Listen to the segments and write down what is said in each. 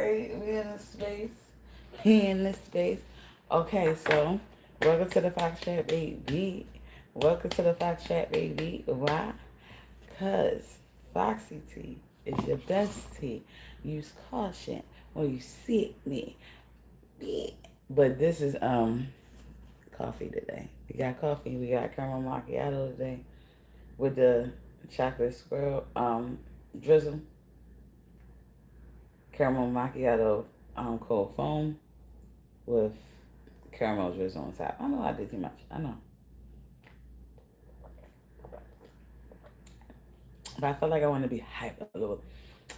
right, we in the space. We in this space. Okay, so welcome to the Fox Chat, baby. Welcome to the Fox Chat, baby. Why? Cause Foxy tea is your best tea. Use caution when you sip me. Yeah. But this is coffee today. We got coffee. We got caramel macchiato today with the chocolate swirl drizzle, caramel macchiato cold foam with caramel drizzle on top. I know I did too much. I know, but I feel like I want to be hype a little.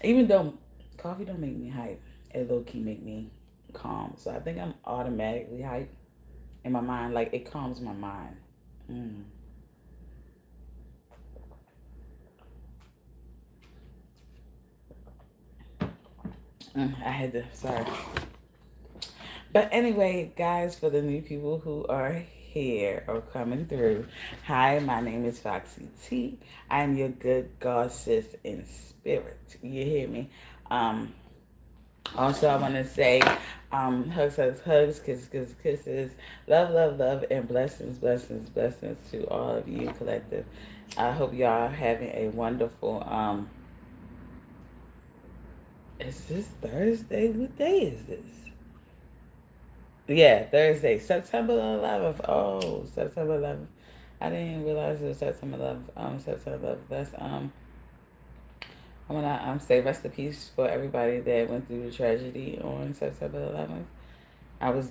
Even though coffee don't make me hype, it low key make me calm. So I think I'm automatically hype in my mind. Like it calms my mind. Mm. I had to. Sorry. But anyway, guys, for the new people who are here or coming through, hi, my name is Foxy T. I'm your good goddess in spirit. You hear me? Um, Also, I want to say hugs, hugs, hugs, kisses, kisses, kisses, love, love, love, and blessings, blessings, blessings to all of you collective. I hope y'all are having a wonderful, is this Thursday? What day is this? Yeah, Thursday, September 11th. Oh, September 11th. I didn't realize it was September 11th. September 11th. I want to say rest in peace for everybody that went through the tragedy on September 11th. I was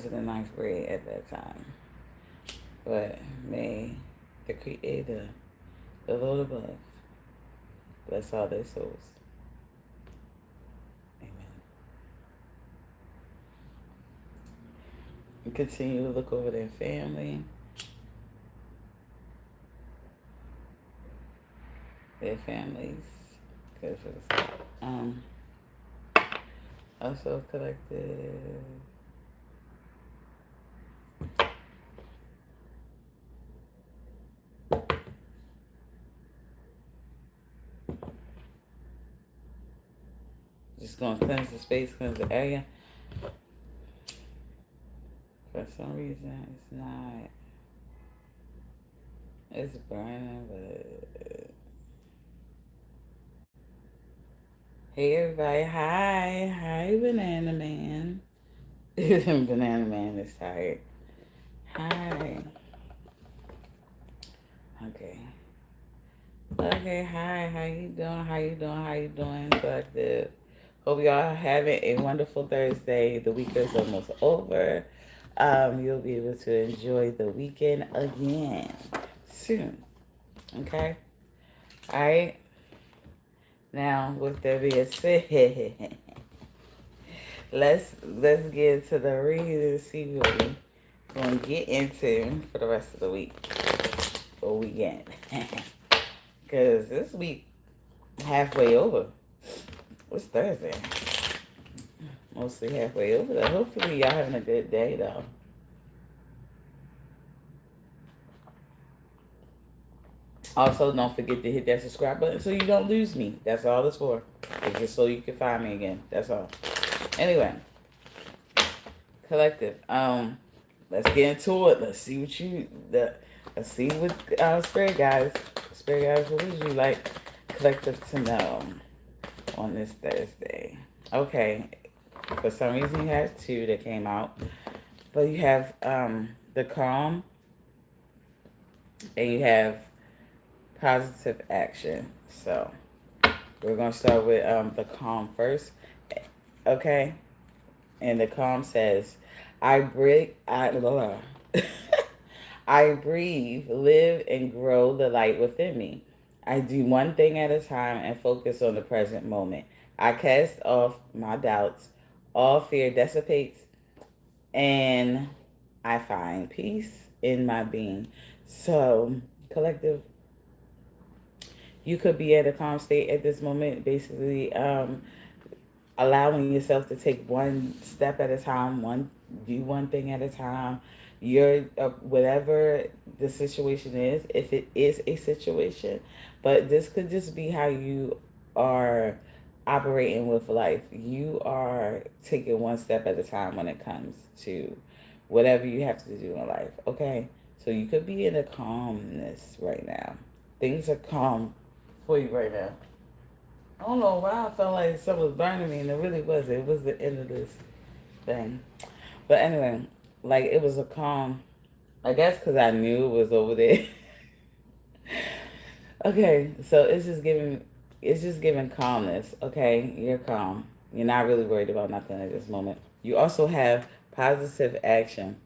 in the ninth grade at that time. But may the Creator, the Lord above, bless all their souls. Amen. And continue to look over their family, their families. Cause um, also collective. Just gonna cleanse the space, cleanse the area. For some reason, it's not. It's burning, but hey everybody, hi, hi, Banana Man. Banana Man is tired. Hi. Okay. Okay, hi, how you doing? How you doing? How you doing? Collective. Hope y'all having a wonderful Thursday. The week is almost over. You'll be able to enjoy the weekend again soon. Okay? Alright. Now with that being said, let's get to the reading and see what we're gonna get into for the rest of the week or weekend. Cause this week halfway over. It's Thursday. Mostly halfway over there. Hopefully y'all having a good day though. Also, don't forget to hit that subscribe button so you don't lose me. That's all it's for. It's just so you can find me again. That's all. Anyway, collective. Let's get into it. Let's see what let's see what spirit guys, what would you like collective to know on this Thursday? Okay. For some reason you have two that came out. But you have the calm and you have positive action. So we're gonna start with the calm first. Okay? And the calm says, I breathe I breathe, live, and grow the light within me. I do one thing at a time and focus on the present moment. I cast off my doubts. All fear dissipates, and I find peace in my being. So, collective, you could be at a calm state at this moment, basically allowing yourself to take one step at a time, do one thing at a time. You're whatever the situation is, if it is a situation, but this could just be how you are operating with life. You are taking one step at a time when it comes to whatever you have to do in life. Okay? So you could be in a calmness right now. Things are calm for you right now. I don't know why I felt like something was burning me, and it really was. It was the end of this thing. But anyway, like it was a calm. I guess because I knew it was over there. Okay, so it's just giving calmness. Okay, you're calm. You're not really worried about nothing at this moment. You also have positive action.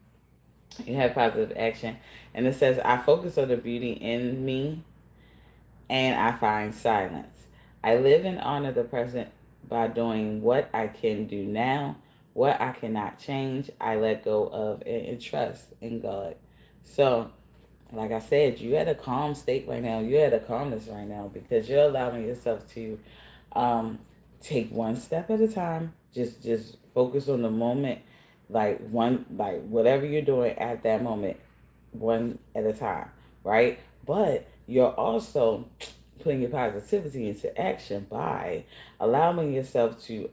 You have positive action, and it says, "I focus on the beauty in me, and I find silence. I live and honor the present by doing what I can do now, what I cannot change. I let go of and trust in God." So like I said, you at a calm state right now. You're at a calmness right now because you're allowing yourself to um, take one step at a time. Just focus on the moment, like whatever you're doing at that moment, one at a time, right? But you're also putting your positivity into action by allowing yourself to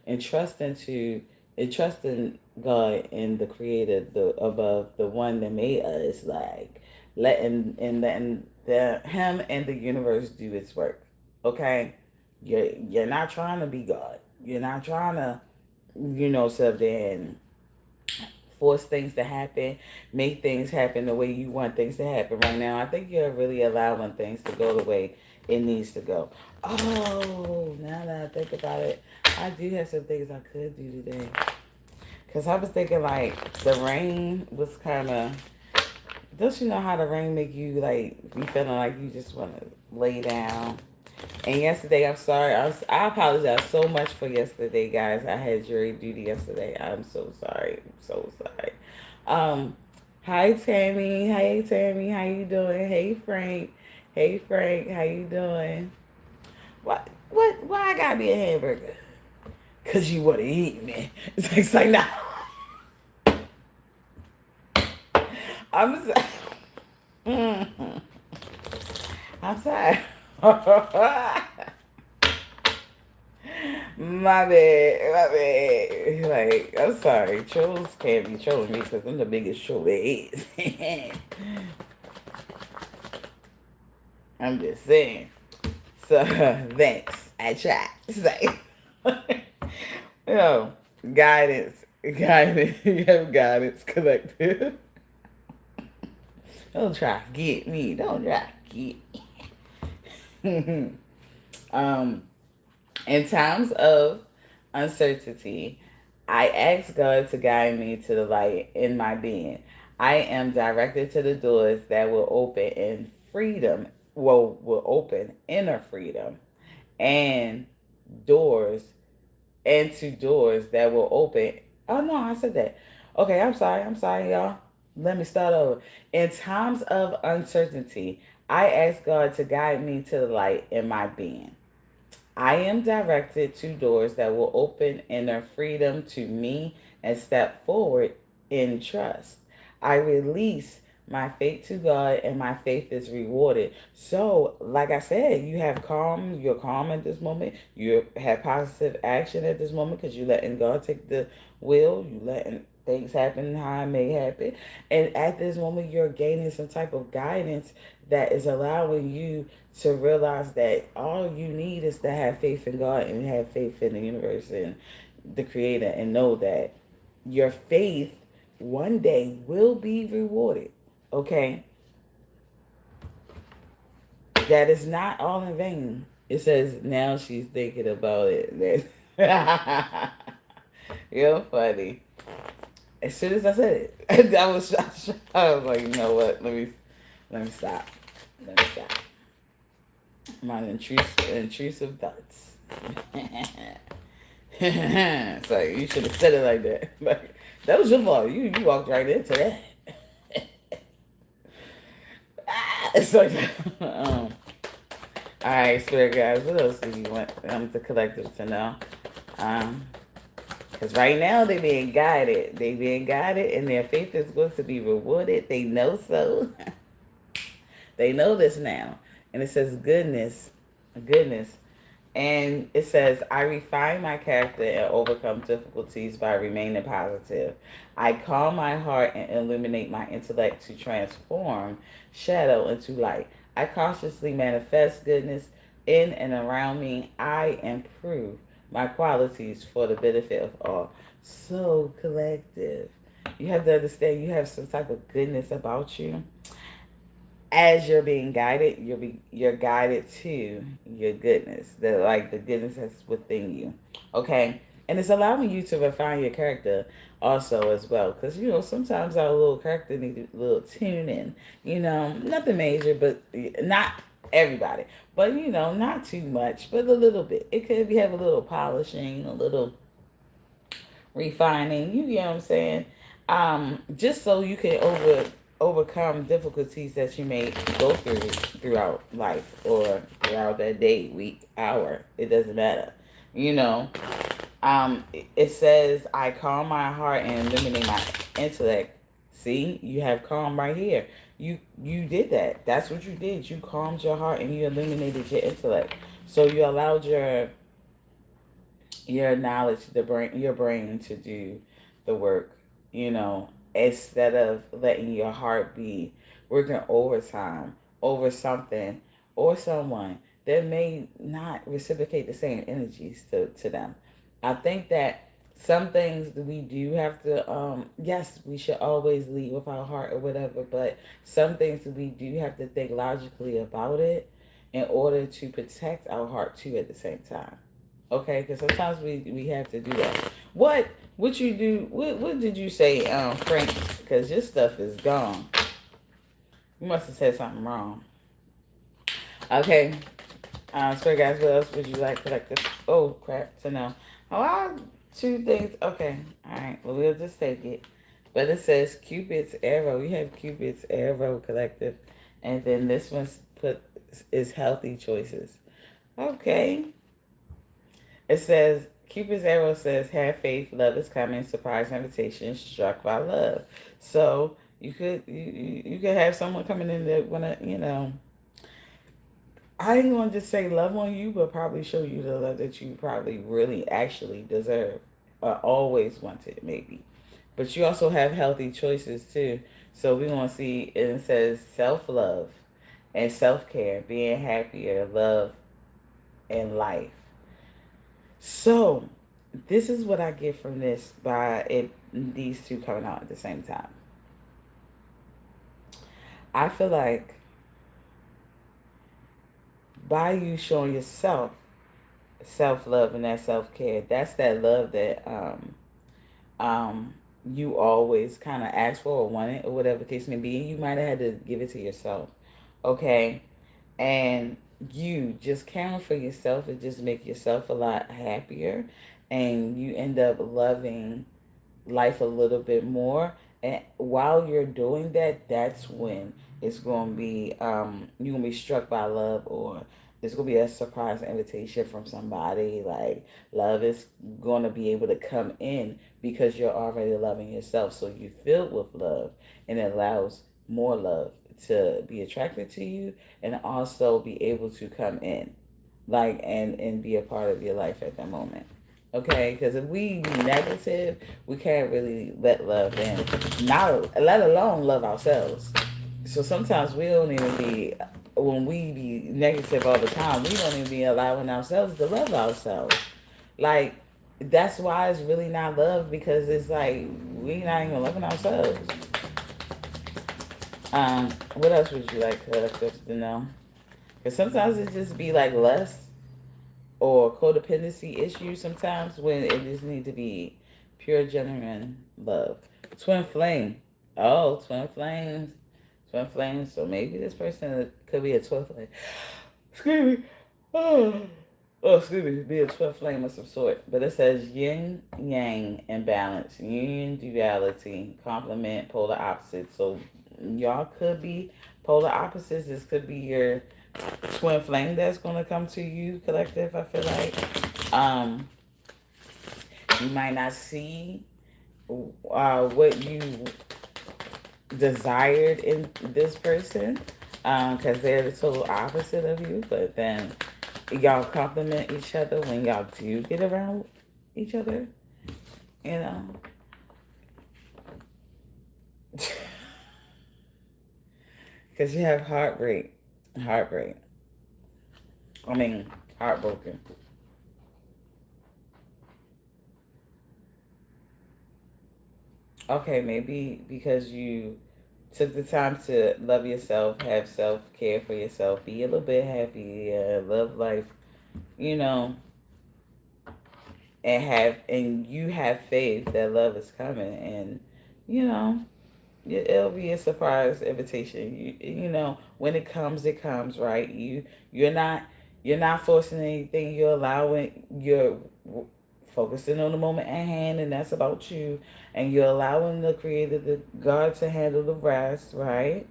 entrust into entrust in God and the Creator, the above, the one that made us, like letting the Him and the universe do its work. Okay, you're not trying to be God. You're not trying to, sit up there and force things to happen, make things happen the way you want things to happen right now. I think you're really allowing things to go the way it needs to go. Oh, now that I think about it, I do have some things I could do today. Because I was thinking, like, the rain was kind of. Don't you know how the rain make you, like, be feeling like you just want to lay down? And yesterday, I'm sorry. I apologize so much for yesterday, guys. I had jury duty yesterday. I'm so sorry. I'm so sorry. Um, Hi Tammy. Hey Tammy, how you doing? Hey Frank. Hey Frank, how you doing? What? What? Why I gotta be a hamburger? Cause you want to eat me. It's like nah. I'm. I'm sorry. My bad, my bad. Like, I'm sorry. Trolls can't be trolling me because I'm the biggest troll there is. I'm just saying. So, thanks. I tried. Like, yo, guidance. Guidance. You have guidance collective. Don't try to get me. Don't try to get me. um, In times of uncertainty, I ask God to guide me to the light in my being. I am directed to the doors that will open in freedom, will open inner freedom, and doors, and to doors that will open. Oh no, I said that. Okay, I'm sorry, y'all. Let me start over. In times of uncertainty, I ask God to guide me to the light in my being. I am directed to doors that will open inner freedom to me and step forward in trust. I release my faith to God and my faith is rewarded. So, like I said, you have calm, you're calm at this moment. You have positive action at this moment because you're letting God take the wheel. You letting things happen how it may happen. And at this moment, you're gaining some type of guidance that is allowing you to realize that all you need is to have faith in God and have faith in the universe and the creator and know that your faith one day will be rewarded. Okay? That is not all in vain. It says now she's thinking about it. You're funny. As soon as I said it, I was like, you know what? Let me stop. Let me stop. My intrusive thoughts. So you should have said it like that. Like, that was your fault. You walked right into that. It's like all right, spirit guys. What else do you want the collective to know? Because right now they being guided. They being guided, and their faith is going to be rewarded. They know so. They know this now, and it says goodness, goodness. And it says, I refine my character and overcome difficulties by remaining positive. I calm my heart and illuminate my intellect to transform shadow into light. I cautiously manifest goodness in and around me. I improve my qualities for the benefit of all. So, collective. You have to understand you have some type of goodness about you. As you're being guided, you're guided to your goodness, the goodness that's within you. Okay, and it's allowing you to refine your character also as well, because sometimes our little character needs a little tuning. Nothing major, but not everybody, but not too much, but a little bit. It could be have a little polishing, a little refining. You get what I'm saying? Just so you can overcome difficulties that you may go through throughout life or throughout that day, week, hour. It doesn't matter. You know. It says, I calm my heart and eliminate my intellect. See, you have calm right here. You did that. That's what you did. You calmed your heart and you eliminated your intellect. So you allowed your knowledge, your brain to do the work, instead of letting your heart be working overtime over something or someone that may not reciprocate the same energies to them. I think that some things that we do have to, yes, we should always lead with our heart or whatever, but some things that we do have to think logically about it in order to protect our heart too at the same time. Okay, because sometimes we have to do that. What you do? What did you say, Frank? Because your stuff is gone. You must have said something wrong. Okay. So guys, what else would you like collective? Oh crap! To know. Oh, two things. Okay. All right. Well, we'll just take it. But it says Cupid's arrow. You have Cupid's arrow collective, and then this one's put is healthy choices. Okay. It says, Cupid's arrow says, have faith, love is coming, surprise invitation, struck by love. So you could have someone coming in that wanna, I ain't gonna just say love on you, but probably show you the love that you probably really actually deserve or always wanted, maybe. But you also have healthy choices too. So we want to see, and it says self love and self care, being happier, love, and life. So, this is what I get from this by these two coming out at the same time. I feel like by you showing yourself self love and that self care, that's that love that you always kind of ask for or wanted or whatever the case may be. You might have had to give it to yourself, okay? And you just caring for yourself, it just make yourself a lot happier, and you end up loving life a little bit more. And while you're doing that, that's when it's going to be you're going to be struck by love, or there's going to be a surprise invitation from somebody. Like, love is going to be able to come in because you're already loving yourself, so you filled with love, and it allows more love to be attracted to you and also be able to come in, like, and be a part of your life at that moment. Okay, because if we be negative, we can't really let love in. Not let alone love ourselves. So sometimes we don't even be, when we be negative all the time, we don't even be allowing ourselves to love ourselves. Like, that's why it's really not love, because it's like we not even loving ourselves. What else would you like us to know? Because sometimes it just be like lust or codependency issues sometimes, when it just need to be pure, genuine love. Twin flame. Oh, twin flames. Twin flames. So maybe this person could be a twin flame. Excuse me. Excuse me. Be a twin flame of some sort. But it says yin, yang, and balance. Union, duality, complement, polar opposites. So y'all could be polar opposites. This could be your twin flame that's gonna come to you, collective. I feel like you might not see what you desired in this person, because they're the total opposite of you. But then y'all compliment each other when y'all do get around each other, you know? Because you have heartbreak. Heartbreak. I mean, heartbroken. Okay, maybe because you took the time to love yourself, have self care for yourself, be a little bit happy, love life, you know, and you have faith that love is coming, and you know, it'll be a surprise invitation. You know, when it comes, right? You're not forcing anything. You're focusing on the moment at hand, and that's about you. And you're allowing the Creator, the God, to handle the rest, right?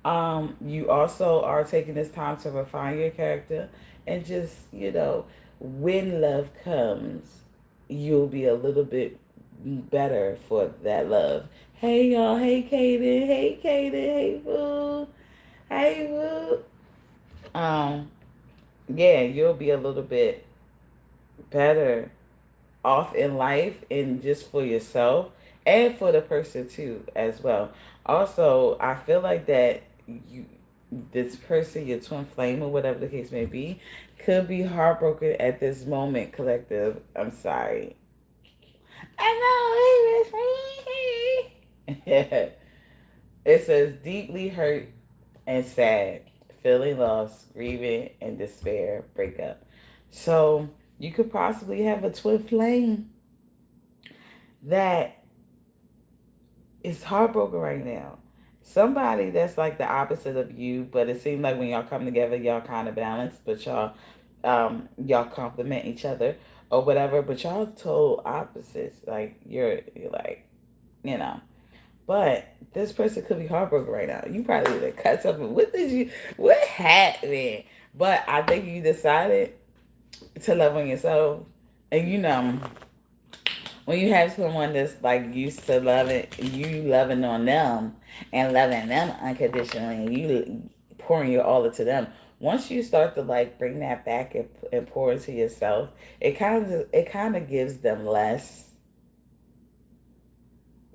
You also are taking this time to refine your character, and just, when love comes, you'll be a little bit better for that love. Hey y'all, hey Kaden, hey boo, hey boo. Yeah, you'll be a little bit better off in life, and just for yourself and for the person too as well. Also, I feel like that you this person, your twin flame or whatever the case may be, could be heartbroken at this moment, collective. I'm sorry. I know, hey, it says deeply hurt and sad, feeling lost, grieving, and despair, breakup. So you could possibly have a twin flame that is heartbroken right now. Somebody that's like the opposite of you, but it seems like when y'all come together, y'all kind of balance, but y'all complement each other or whatever. But y'all total opposites. Like you're like, you know. But this person could be heartbroken right now. You probably need to cut something. What happened? But I think you decided to love on yourself, and when you have someone that's like used to loving on them and loving them unconditionally, and you pouring your all into them. Once you start to like bring that back and pour into yourself, it kind of gives them less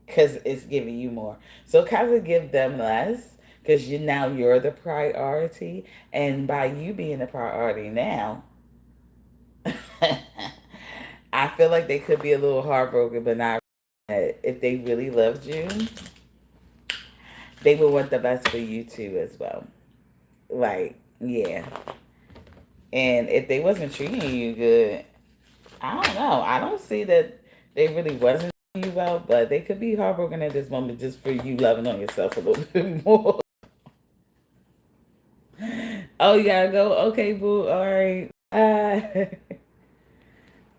because it's giving you more. So kind of give them less because you're the priority, and by you being the priority now, I feel like they could be a little heartbroken, but not. If they really loved you, they would want the best for you too as well. Like, yeah. And if they wasn't treating you good, I don't know. I don't see that they really wasn't treating you well, but they could be heartbroken at this moment just for you loving on yourself a little bit more. Oh, you gotta go? Okay, boo. All right.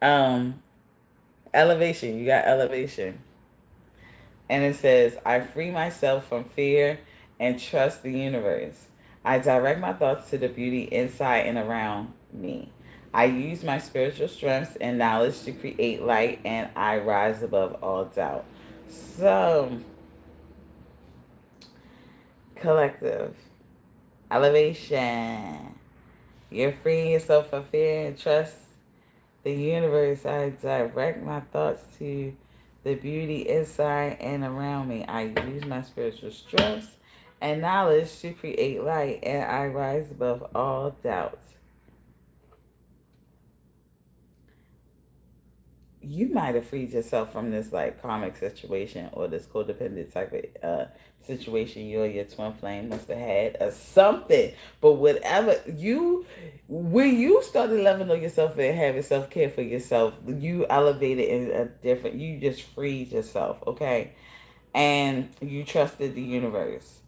um, elevation. You got elevation. And it says, I free myself from fear and trust the universe. I direct my thoughts to the beauty inside and around me. I use my spiritual strengths and knowledge to create light, and I rise above all doubt. So, collective, elevation. You're freeing yourself from fear and trust the universe. I direct my thoughts to the beauty inside and around me. I use my spiritual strengths and knowledge to create light, and I rise above all doubts. You might have freed yourself from this like karmic situation or this codependent type of situation you or your twin flame must have had or something. But whatever when you started loving on yourself and having self care for yourself, you elevated in a different. You just freed yourself, okay, and you trusted the universe.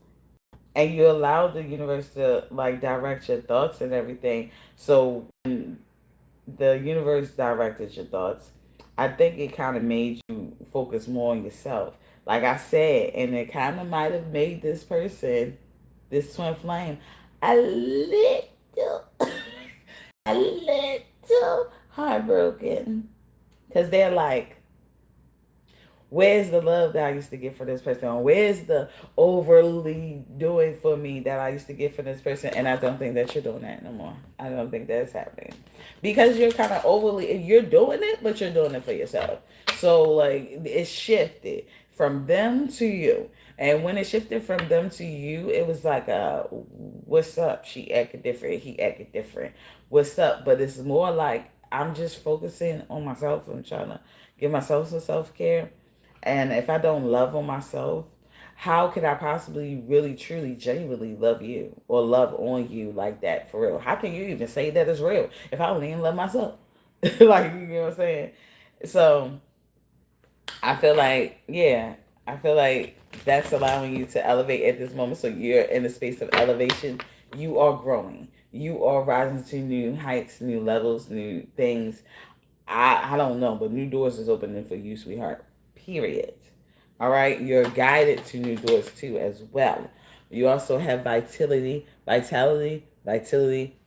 And you allowed the universe to like direct your thoughts and everything. So when the universe directed your thoughts, I think it kind of made you focus more on yourself. Like I said, and it kind of might have made this person, this twin flame, a little, a little heartbroken. Because they're like, Where's the love that I used to get for this person? Where's the overly doing for me that I used to get for this person? And I don't think that you're doing that no more. I don't think that's happening. Because you're kind of overly, you're doing it, but you're doing it for yourself. So, like, it shifted from them to you. And when it shifted from them to you, it was like, what's up? She acted different. He acted different. What's up? But it's more like, I'm just focusing on myself. I'm trying to give myself some self care. And if I don't love on myself, how could I possibly really, truly, genuinely love you or love on you like that for real? How can you even say that is real if I don't even love myself? Like, you know what I'm saying? So I feel like, yeah, I feel like that's allowing you to elevate at this moment. So you're in a space of elevation. You are growing. You are rising to new heights, new levels, new things. I don't know, but new doors is opening for you, sweetheart. Period. All right. You're guided to new doors too, as well. You also have vitality,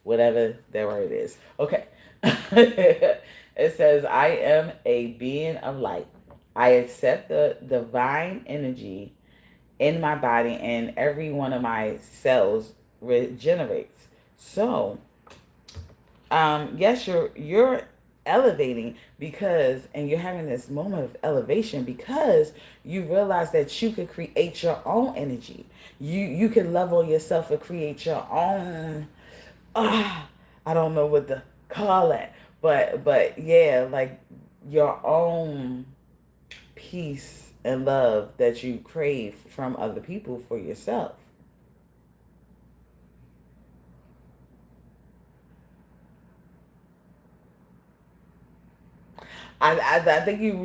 whatever that word is. Okay. It says, I am a being of light. I accept the divine energy in my body, and every one of my cells regenerates. So, yes, you're elevating because, and you're having this moment of elevation because you realize that you could create your own energy. You can level yourself and create your own. I don't know what to call it, but yeah, like your own peace and love that you crave from other people for yourself. I think you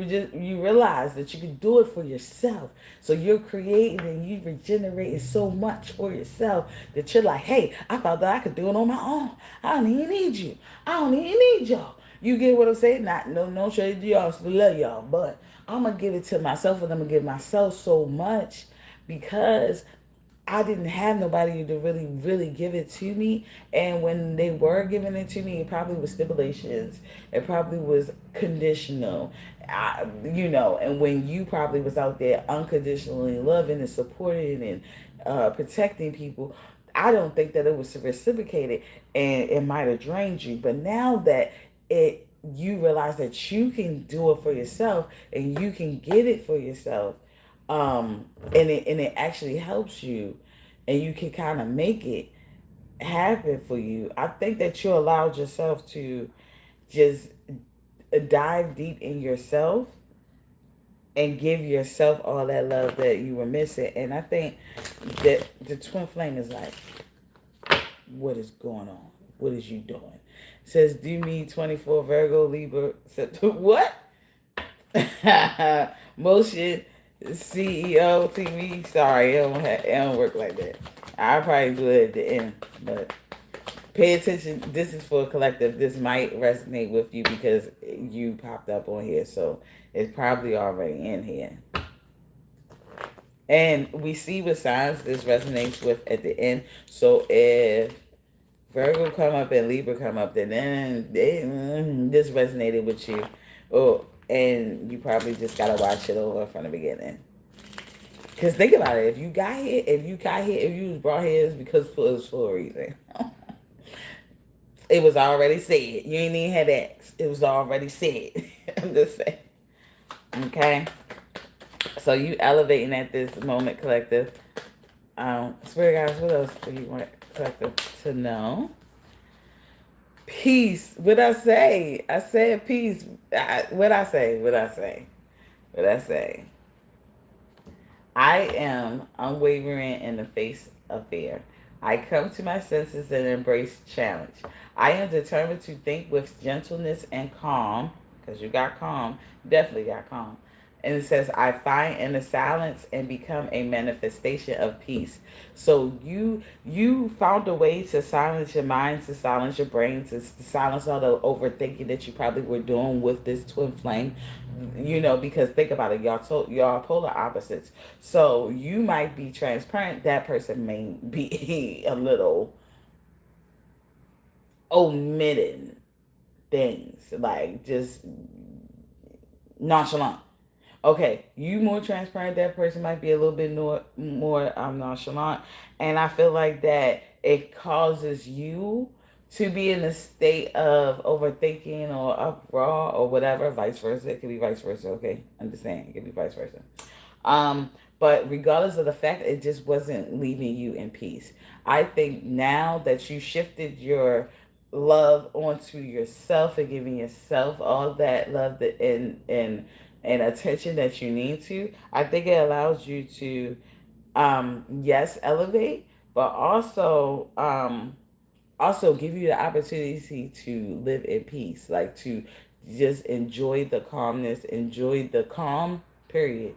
realize that you can do it for yourself. So you're creating and you regenerating so much for yourself that you're like, hey, I thought that I could do it on my own. I don't even need you. I don't even need y'all. You get what I'm saying? Not no shade to y'all, still love y'all, but I'm gonna give it to myself and I'm gonna give myself so much because I didn't have nobody to really, really give it to me. And when they were giving it to me, it probably was stipulations. It probably was conditional. And when you probably was out there unconditionally loving and supporting and protecting people, I don't think that it was reciprocated and it might have drained you. But now that you realize that you can do it for yourself and you can get it for yourself, and it actually helps you and you can kind of make it happen for you. I think that you allowed yourself to just dive deep in yourself and give yourself all that love that you were missing. And I think that the twin flame is like, what is going on? What is you doing? It says, do me 24 Virgo Libra. What? Motion CEO TV. Sorry, it don't work like that. I'll probably do it at the end, but pay attention. This is for a collective. This might resonate with you because you popped up on here, so it's probably already in here. And we see what signs this resonates with at the end. So if Virgo come up and Libra come up, then this resonated with you. Oh, and you probably just gotta watch it over from the beginning. Cause think about it, if you was brought here, it's because it was for a reason. It was already said. You ain't even had to ask. It was already said. I'm just saying. Okay. So you elevating at this moment, collective. Spirit guys, what else do you want collective to know? Peace. What I say? I said peace. What I say? What I say? What I say? I am unwavering in the face of fear. I come to my senses and embrace challenge. I am determined to think with gentleness and calm, because you got calm, definitely got calm. And it says, I find inner silence and become a manifestation of peace. So you found a way to silence your mind, to silence your brain, to silence all the overthinking that you probably were doing with this twin flame. Because think about it, y'all polar opposites. So you might be transparent, that person may be a little omitting things, like just nonchalant. Okay, you more transparent, that person might be a little bit more nonchalant. And I feel like that it causes you to be in a state of overthinking or uproar or whatever, vice versa. It could be vice versa, okay? Understand, it could be vice versa. Um, but regardless of the fact, it just wasn't leaving you in peace. I think now that you shifted your love onto yourself and giving yourself all that love that and attention that you need to, I think it allows you to yes, elevate, but also give you the opportunity to live in peace, like to just enjoy the calmness, enjoy the calm period,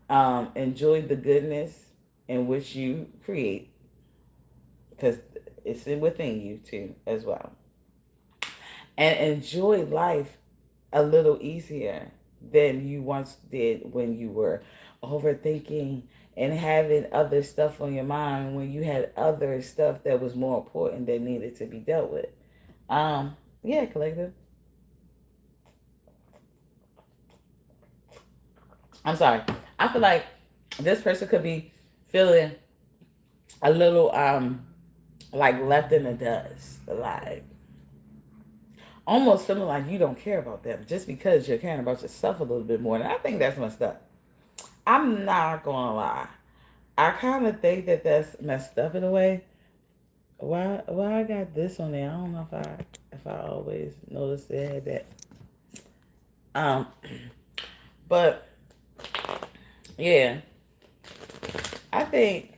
enjoy the goodness in which you create, because it's within you too as well, and enjoy life a little easier than you once did when you were overthinking and having other stuff on your mind, when you had other stuff that was more important that needed to be dealt with. Yeah, collective. I'm sorry. I feel like this person could be feeling a little like left in the dust, like almost feeling like you don't care about them just because you're caring about yourself a little bit more. And I think that's messed up. I'm not gonna lie. I kind of think that that's messed up in a way. Why I got this on there? I don't know if I always noticed they had that. Um, but yeah, I think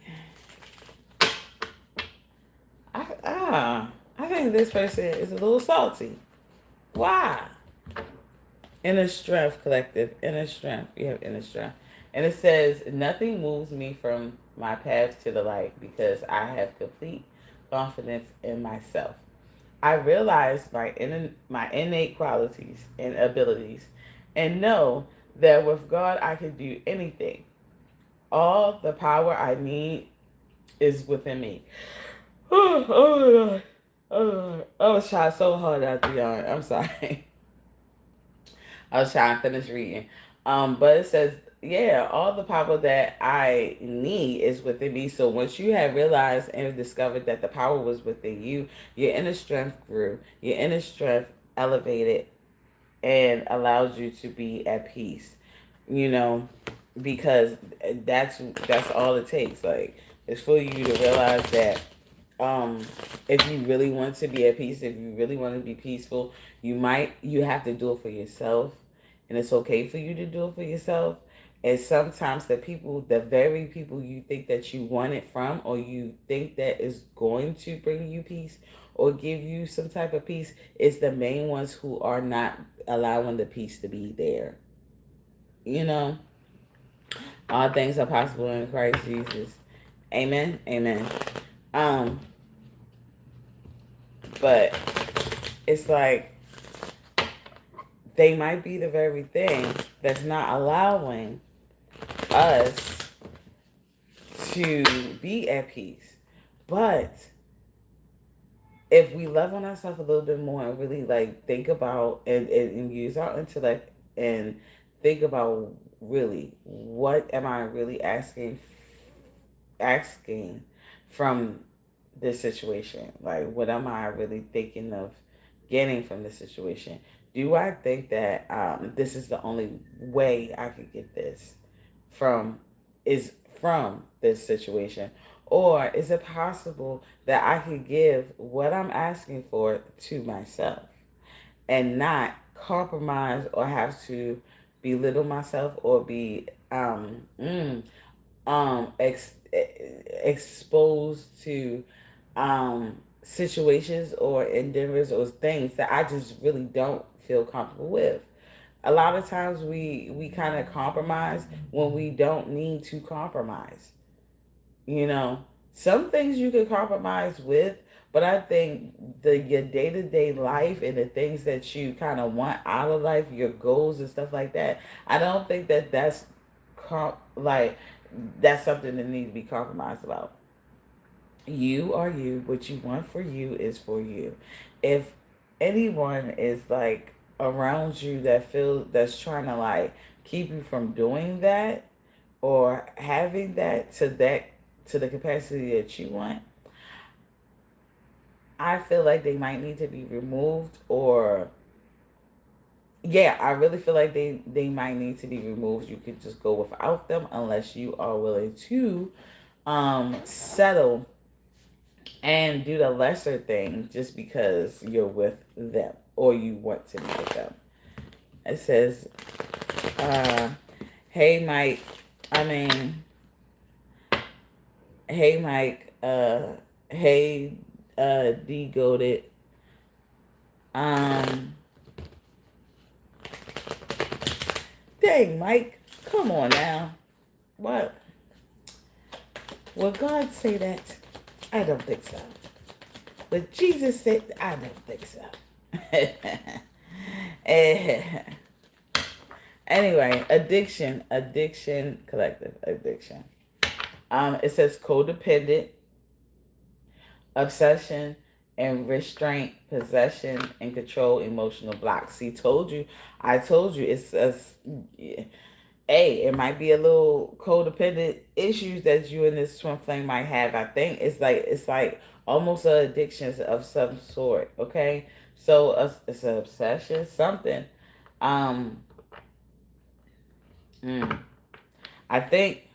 I think this person is a little salty. Why? Inner strength, collective. Inner strength. You have inner strength. And it says, nothing moves me from my path to the light because I have complete confidence in myself. I realize my innate qualities and abilities and know that with God I can do anything. All the power I need is within me. Oh my God. Oh, I was trying so hard out the yarn. I'm sorry. I was trying to finish reading. But it says, yeah, all the power that I need is within me. So once you have realized and discovered that the power was within you, your inner strength grew. Your inner strength elevated and allows you to be at peace. You know, because that's all it takes. Like, it's for you to realize that um if you really want to be at peace, if you really want to be peaceful, you have to do it for yourself, and it's okay for you to do it for yourself. And sometimes the very people you think that you want it from, or you think that is going to bring you peace or give you some type of peace, is the main ones who are not allowing the peace to be there. You know, all things are possible in Christ Jesus. Amen. Amen. Um, but it's like they might be the very thing that's not allowing us to be at peace. But if we love on ourselves a little bit more and really like think about and use our intellect and think about really what am I really asking from this situation? Like, what am I really thinking of getting from this situation? Do I think that this is the only way I could get this from is from this situation? Or is it possible that I could give what I'm asking for to myself and not compromise or have to belittle myself or be exposed to situations or endeavors or things that I just really don't feel comfortable with. A lot of times we kind of compromise when we don't need to compromise. You know, some things you can compromise with, but I think your day to day life and the things that you kind of want out of life, your goals and stuff like that, I don't think that like that's something that needs to be compromised about. You are you. What you want for you is for you. If anyone is like around you that's trying to like keep you from doing that or having that to the capacity that you want, I feel like they might need to be removed. Or yeah, I really feel like they might need to be removed. You could just go without them unless you are willing to settle and do the lesser thing just because you're with them or you want to be with them. It says, uh, hey Mike, I mean, hey Mike, hey D Goated. Um Dang Mike, come on now. What? Will God say that? I don't think so. But Jesus said, I don't think so. Eh, anyway, addiction, collective addiction. It says codependent, obsession, and restraint, possession, and control, emotional blocks. See, I told you, it's a, hey, it might be a little codependent issues that you and this twin flame might have. I think it's like almost an addiction of some sort. Okay, so it's an obsession, something. Um, mm, I think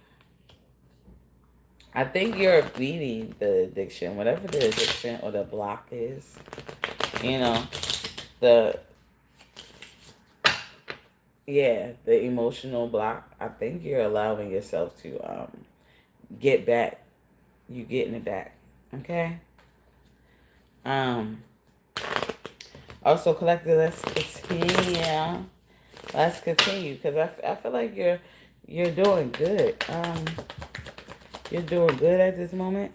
I think you're beating the addiction, whatever the addiction or the block is. You know, the yeah, the emotional block. I think you're allowing yourself to get back. You getting it back. Okay. Um. Also, collective. Let's continue. Let's continue because I feel like you're doing good. You're doing good at this moment.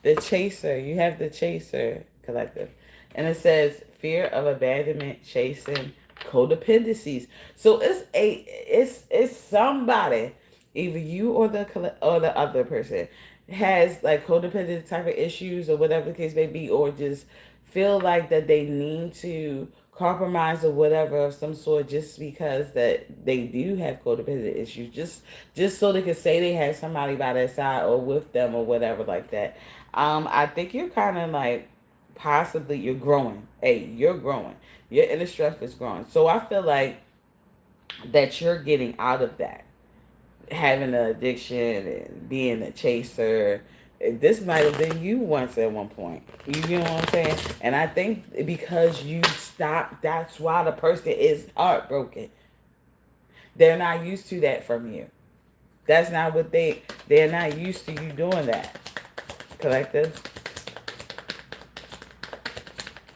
The chaser. You have the chaser, collective, and it says fear of abandonment, chasing, codependencies. So it's somebody, either you or the other person has like codependent type of issues or whatever the case may be, or just feel like that they need to compromise or whatever of some sort just because that they do have codependent issues, just so they can say they have somebody by their side or with them or whatever like that. I think you're kind of like possibly you're growing. Hey, you're growing. Your inner strength is growing. So I feel like that you're getting out of that, having an addiction and being a chaser. This might have been you once at one point. You know what I'm saying? And I think because you stopped, that's why the person is heartbroken. They're not used to that from you. That's not what they're not used to you doing that. Collective.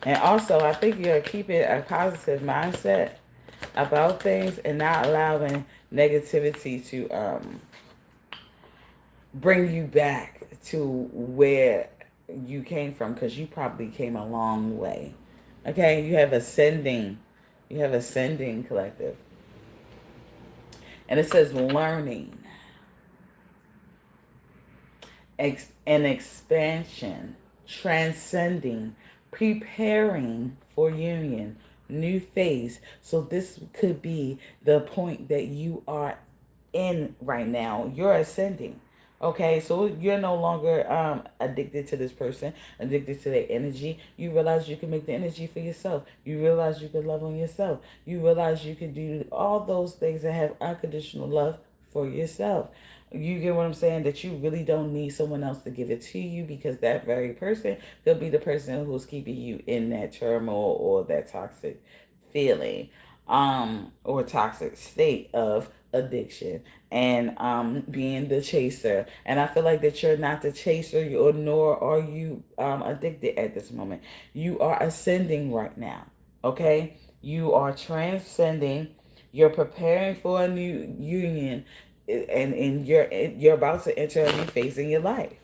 And also, I think you're keeping a positive mindset about things and not allowing negativity to bring you back to where you came from, because you probably came a long way. Okay, you have ascending, collective. And it says learning, and expansion, transcending, preparing for union, new phase. So this could be the point that you are in right now. You're ascending. Okay, so you're no longer addicted to this person, addicted to their energy. You realize you can make the energy for yourself. You realize you can love on yourself. You realize you can do all those things and have unconditional love for yourself. You get what I'm saying? That you really don't need someone else to give it to you, because that very person could be the person who's keeping you in that turmoil or that toxic feeling, or toxic state of addiction, and being the chaser. And I feel like that you're not the chaser, or nor are you addicted at this moment. You are ascending right now. Okay, you are transcending. You're preparing for a new union, and you're about to enter a new phase in your life.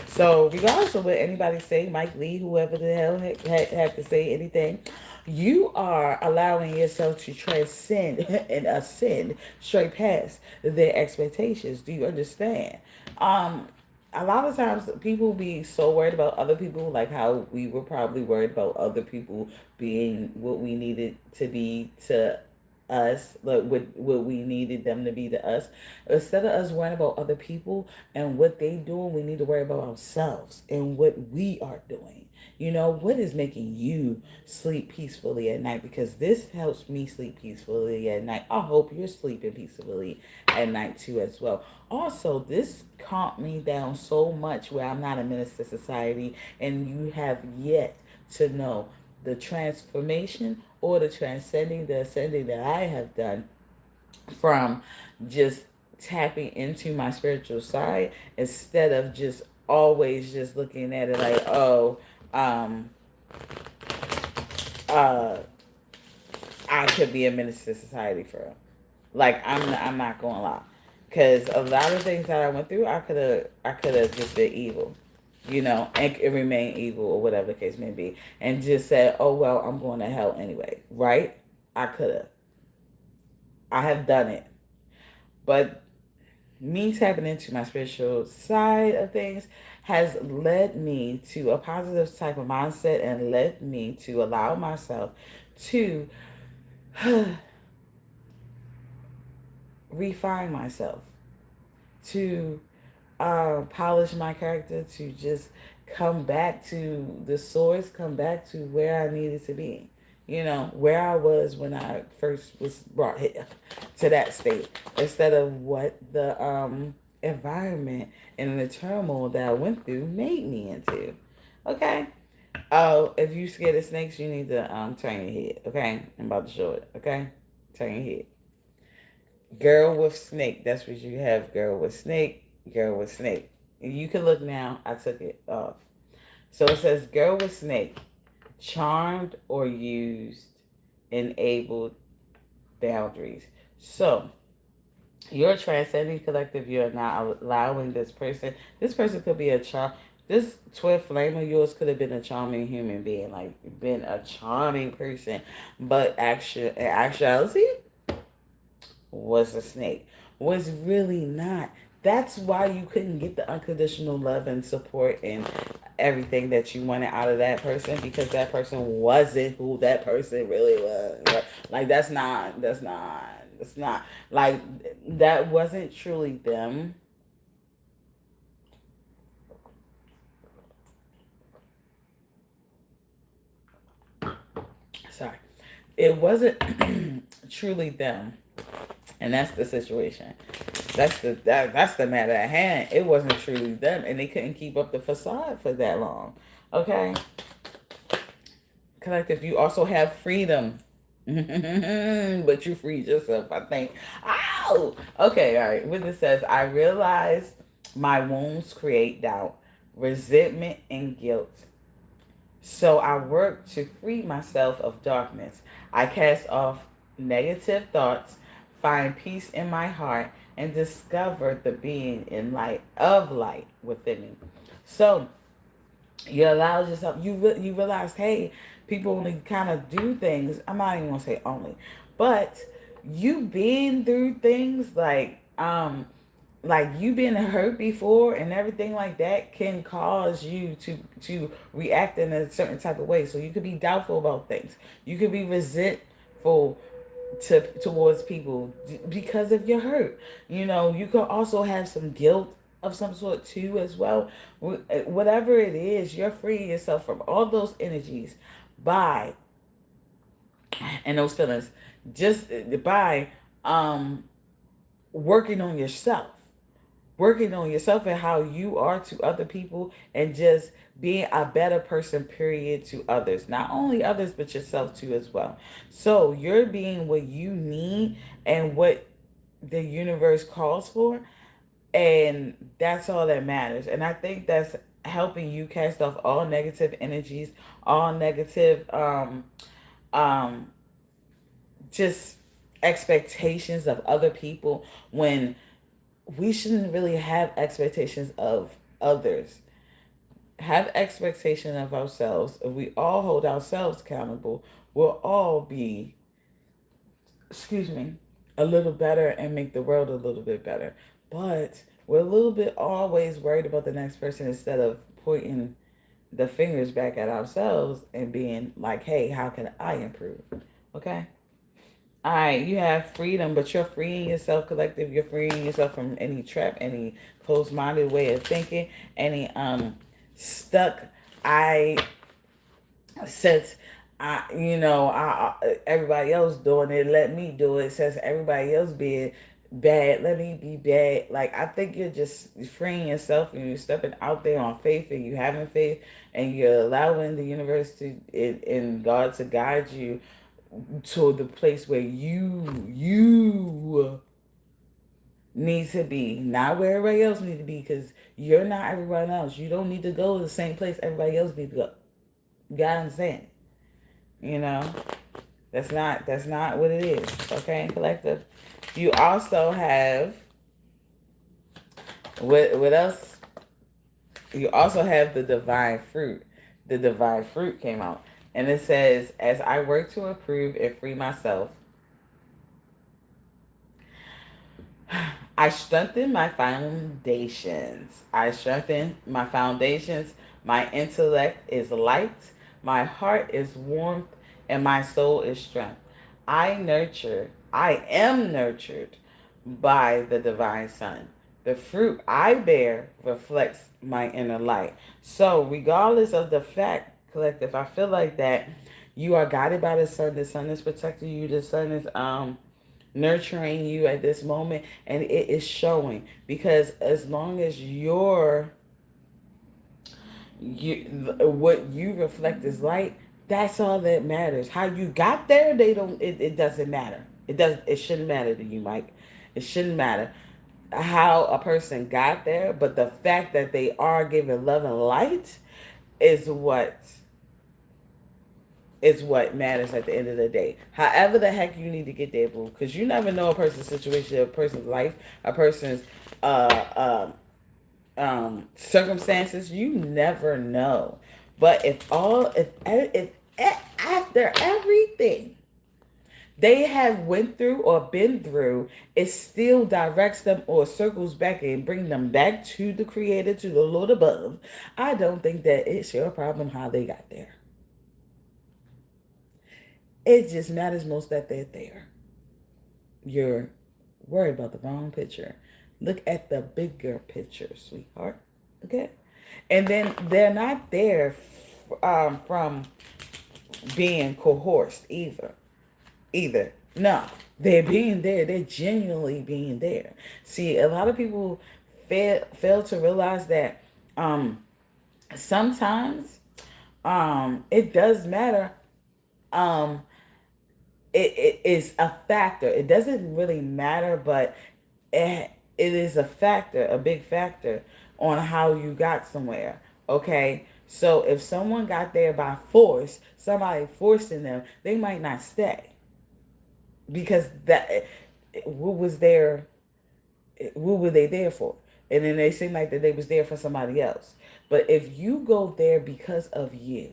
So regardless of what anybody say, Mike Lee, whoever the hell had to say anything, you are allowing yourself to transcend and ascend straight past their expectations. Do you understand? Um, a lot of times people be so worried about other people, like how we were probably worried about other people being what we needed to be to us, like what we needed them to be to us. Instead of us worrying about other people and what they doing, we need to worry about ourselves and what we are doing. You know, what is making you sleep peacefully at night? Because this helps me sleep peacefully at night. I hope you're sleeping peacefully at night too as well. Also, this calmed me down so much where I'm not a menace to society, and you have yet to know the transformation or the transcending, the ascending that I have done from just tapping into my spiritual side instead of just always just looking at it like, oh, um, uh, I could be a menace to society for real. Like I'm not going to lie, because a lot of things that I went through, I could have just been evil, you know, and remain evil or whatever the case may be, and just said, oh well, I'm going to hell anyway, right? I could have, I have done it, but me tapping into my spiritual side of things has led me to a positive type of mindset and led me to allow myself to refine myself, to polish my character, to just come back to the source, come back to where I needed to be. You know, where I was when I first was brought here to that state, instead of what the environment and the turmoil that I went through made me into. Okay. Oh, if you scared of snakes, you need to turn your head. Okay, I'm about to show it. Okay, turn your head. Girl with snake. That's what you have. Girl with snake. Girl with snake. And you can look now. I took it off. So it says girl with snake. Charmed or used. Enabled boundaries. So you're transcending collective. You're not allowing this person. This person could be a charm. This twin flame of yours could have been a charming human being, like been a charming person, but actuality was a snake, was really not. That's why you couldn't get the unconditional love and support and everything that you wanted out of that person, because that person wasn't who that person really was. Like that's not like that wasn't truly them. Sorry. It wasn't truly them. And that's the situation. That's the matter at hand. It wasn't truly them, and they couldn't keep up the facade for that long. Okay, collective. You also have freedom, but you freed yourself, I think. Ow. Okay, all right. What it says, I realize my wounds create doubt, resentment, and guilt. So I work to free myself of darkness. I cast off negative thoughts, find peace in my heart, and discover the being in light within me. So you allow yourself. You realize, hey, people only kind of do things. I'm not even gonna say only, but you been through things like you been hurt before and everything like that can cause you to react in a certain type of way. So you could be doubtful about things. You could be resentful towards people because of your hurt. You know, you could also have some guilt of some sort too as well. Whatever it is, you're freeing yourself from all those energies by and those feelings just by um working on yourself, working on yourself and how you are to other people, and just being a better person period to others, not only others but yourself too as well. So you're being what you need and what the universe calls for, and that's all that matters. And I think that's helping you cast off all negative energies, all negative um just expectations of other people, when we shouldn't really have expectations of others. Have expectation of ourselves. If we all hold ourselves accountable, we'll all be, excuse me, a little better and make the world a little bit better. But we're a little bit always worried about the next person instead of pointing the fingers back at ourselves and being like, hey, how can I improve? Okay. All right, you have freedom, but you're freeing yourself, collective. You're freeing yourself from any trap, any closed-minded way of thinking, any stuck. I since everybody else doing it, let me do it. Since everybody else being bad, let me be bad. Like, I think you're just freeing yourself and you're stepping out there on faith and you having faith and you're allowing the universe to and God to guide you to the place where you need to be, not where everybody else need to be, because you're not everyone else. You don't need to go to the same place everybody else needs to go. You gotta understand. You know, that's not what it is. Okay, collective. You also have what else? You also have the divine fruit. The divine fruit came out. And it says, as I work to improve and free myself, I strengthen my foundations. I strengthen my foundations. My intellect is light. My heart is warmth. And my soul is strength. I am nurtured by the divine sun. The fruit I bear reflects my inner light. So, regardless of the fact, collective, I feel like that you are guided by the sun. The sun is protecting you. The sun is nurturing you at this moment, and it is showing, because as long as what you reflect is light, that's all that matters. How you got there, it doesn't matter. It shouldn't matter to you, Mike. It shouldn't matter how a person got there, but the fact that they are given love and light is what matters at the end of the day. However the heck you need to get there, boo, because you never know a person's situation, a person's life, a person's circumstances. You never know. But if after everything they have went through or been through, it still directs them or circles back and bring them back to the Creator, to the Lord above, I don't think that it's your problem how they got there. It just matters most that they're there. You're worried about the wrong picture. Look at the bigger picture, sweetheart. Okay? And then they're not there from being coerced either. No, they're being there. They're genuinely being there. See, a lot of people fail to realize that sometimes it does matter. It is a factor. It doesn't really matter, but it is a factor, a big factor on how you got somewhere. Okay? So if someone got there by force, somebody forcing them, they might not stay. Because what was there, what were they there for? And then they seem like that they was there for somebody else. But if you go there because of you're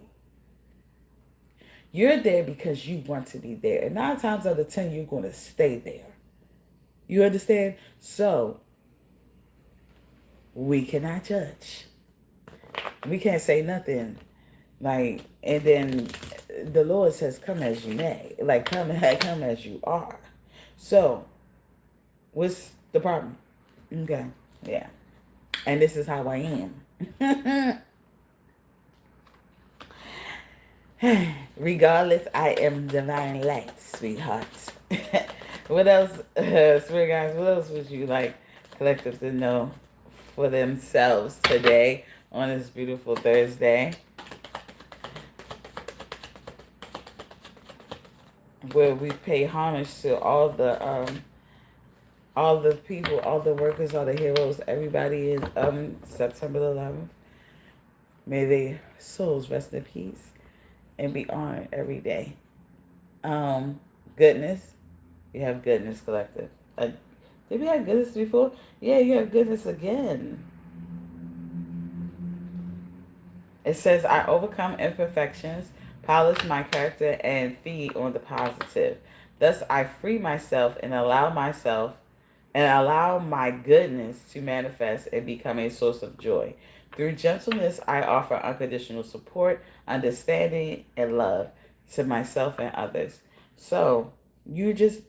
there because you want to be there. And 9 times out of 10, you're going to stay there. You understand? So, we cannot judge. We can't say nothing. Like, and then the Lord says, come as you may. Like, come as you are. So, what's the problem? Okay. Yeah. And this is how I am. Regardless, I am divine light, sweethearts. What else, spirit guys, what else would you like collective to know for themselves today on this beautiful Thursday, where we pay homage to all the people, all the workers, all the heroes, everybody in September the 11th. May their souls rest in peace and be honored every day. Goodness. You have goodness, collective. Did we have goodness before? Yeah, you have goodness again. It says, I overcome imperfections, polish my character, and feed on the positive. Thus, I free myself and allow and allow my goodness to manifest and become a source of joy. Through gentleness, I offer unconditional support, understanding, and love to myself and others. So you just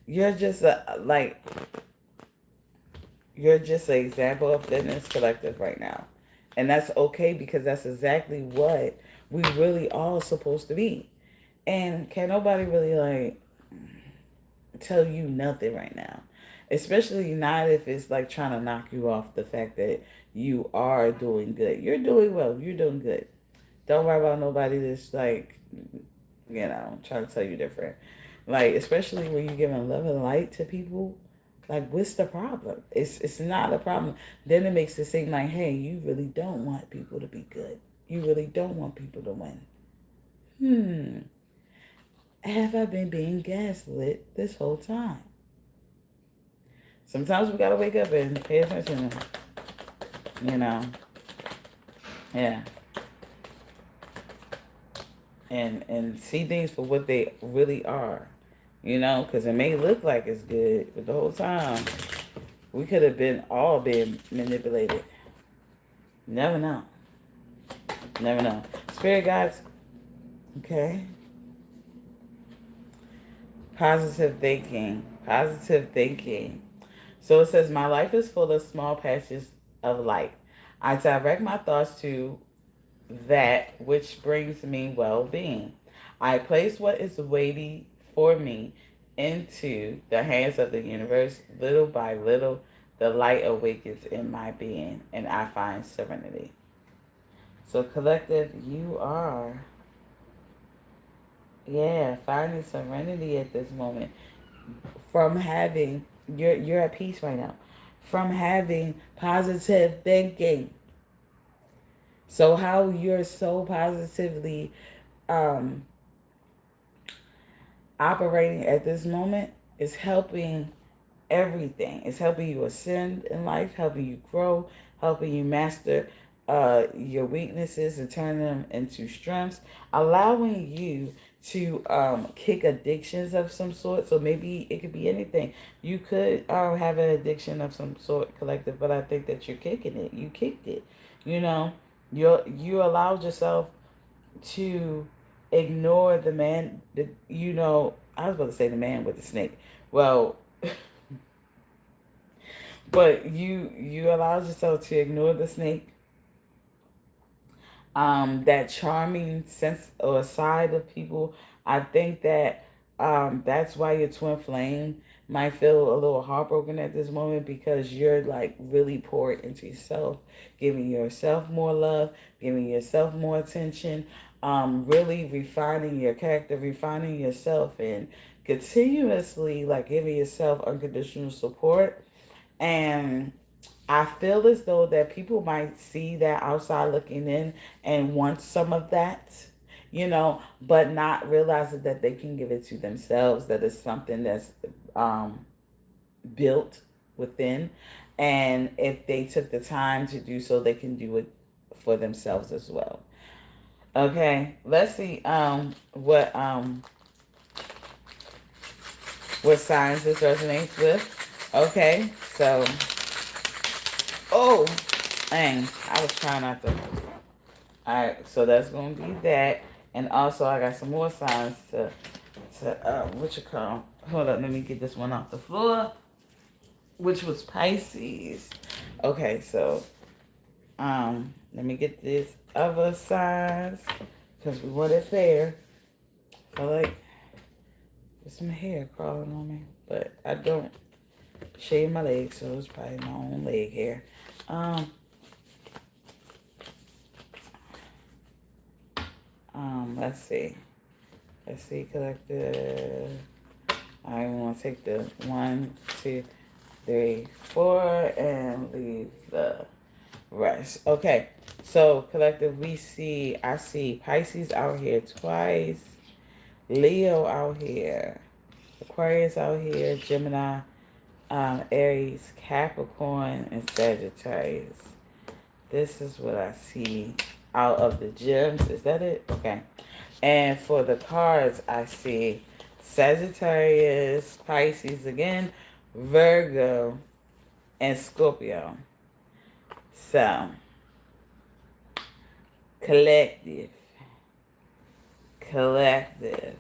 you're just you're just an example of Fitness Collective right now. And that's okay because that's exactly what we really all supposed to be. And can nobody really tell you nothing right now. Especially not if it's like trying to knock you off the fact that you are doing good. You're doing well. You're doing good. Don't worry about nobody that's trying to tell you different. Like, especially when you're giving love and light to people, like, what's the problem? It's not a problem. Then it makes it seem like, hey, you really don't want people to be good. You really don't want people to win. Have I been being gaslit this whole time? Sometimes we gotta wake up and pay attention. You know, yeah, and see things for what they really are. You know, because it may look like it's good, but the whole time we could have been all being manipulated. Never know. Never know. Spirit guides. Okay. Positive thinking. Positive thinking. So it says, my life is full of small patches of light. I direct my thoughts to that which brings me well-being. I place what is waiting for me into the hands of the universe. Little by little, the light awakens in my being, and I find serenity. So collective, you are, finding serenity at this moment from having, you're at peace right now, from having positive thinking. So how you're so positively um, operating at this moment is helping everything. It's helping you ascend in life, helping you grow, helping you master your weaknesses and turn them into strengths, allowing you to kick addictions of some sort. So maybe it could be anything. You could have an addiction of some sort, collective, but I think that you're kicking it. You kicked it. You know, you allowed yourself to ignore the man. I was about to say the man with the snake. Well, but you allowed yourself to ignore the snake, that charming sense or side of people. I think that that's why your twin flame might feel a little heartbroken at this moment, because you're like really poured into yourself, giving yourself more love, giving yourself more attention, really refining your character, refining yourself, and continuously like giving yourself unconditional support. And I feel as though that people might see that outside looking in and want some of that, but not realizing that they can give it to themselves, that it's something that's um, built within. And if they took the time to do so, they can do it for themselves as well. Okay, let's see what signs this resonates with. Okay, so oh, dang, I was trying not to. Alright, so that's going to be that. And also, I got some more signs to what you call. Hold up, let me get this one off the floor. Which was Pisces. Okay, so, let me get this other signs. Because we want it fair. I feel like there's some hair crawling on me. But I don't shave my legs, so it's probably my own leg hair. Let's see. Collective. I want to take the 1, 2, 3, 4 and leave the rest. Okay. So collective, I see Pisces out here twice, Leo out here, Aquarius out here, Gemini, Aries, Capricorn, and Sagittarius. This is what I see out of the gems. Is that it? Okay. And for the cards, I see Sagittarius, Pisces again, Virgo, and Scorpio. So, collective. Collective.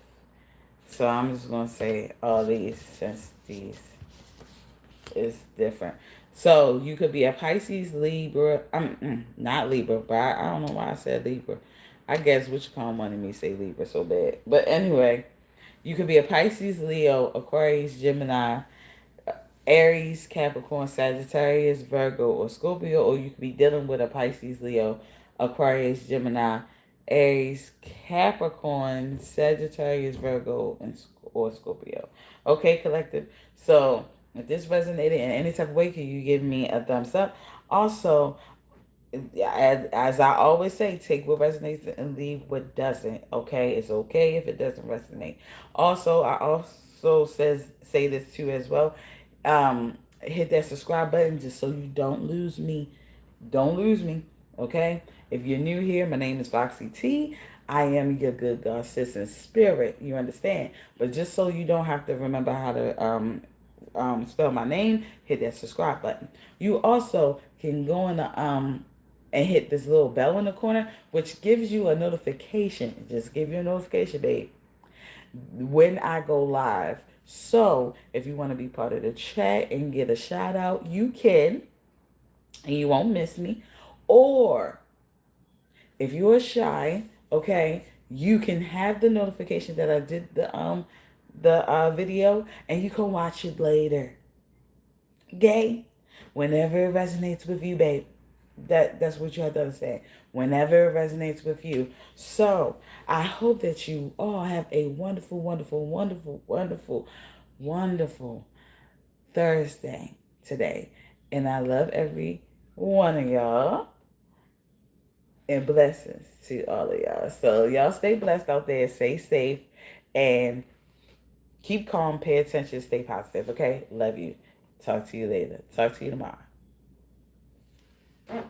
So I'm just going to say all these since these is different. So you could be a Pisces, Libra. Not Libra, but I don't know why I said Libra. I guess which con wanted me to say Libra so bad. But anyway, you could be a Pisces, Leo, Aquarius, Gemini, Aries, Capricorn, Sagittarius, Virgo, or Scorpio, or you could be dealing with a Pisces, Leo, Aquarius, Gemini, Aries, Capricorn, Sagittarius, Virgo, or Scorpio. Okay, collective. So if this resonated in any type of way, can you give me a thumbs up? Also, as I always say, take what resonates and leave what doesn't. Okay, it's okay if it doesn't resonate. Also, I also say this too as well. Hit that subscribe button just so you don't lose me. Don't lose me. Okay. If you're new here, my name is Foxy T. I am your good God sis in spirit. You understand? But just so you don't have to remember how to spell my name, hit that subscribe button. You also can go in the and hit this little bell in the corner, which gives you a notification. Just give you a notification, babe, when I go live. So if you want to be part of the chat and get a shout out, you can, and you won't miss me. Or if you're shy, okay, you can have the notification that I did the video, and you can watch it later. Okay, whenever it resonates with you, babe. That's what you have to understand. Whenever it resonates with you. So I hope that you all have a wonderful, wonderful, wonderful, wonderful, wonderful Thursday today. And I love every one of y'all. And blessings to all of y'all. So y'all stay blessed out there, stay safe, and keep calm, pay attention, stay positive. Okay? Love you. Talk to you later. Talk to you tomorrow.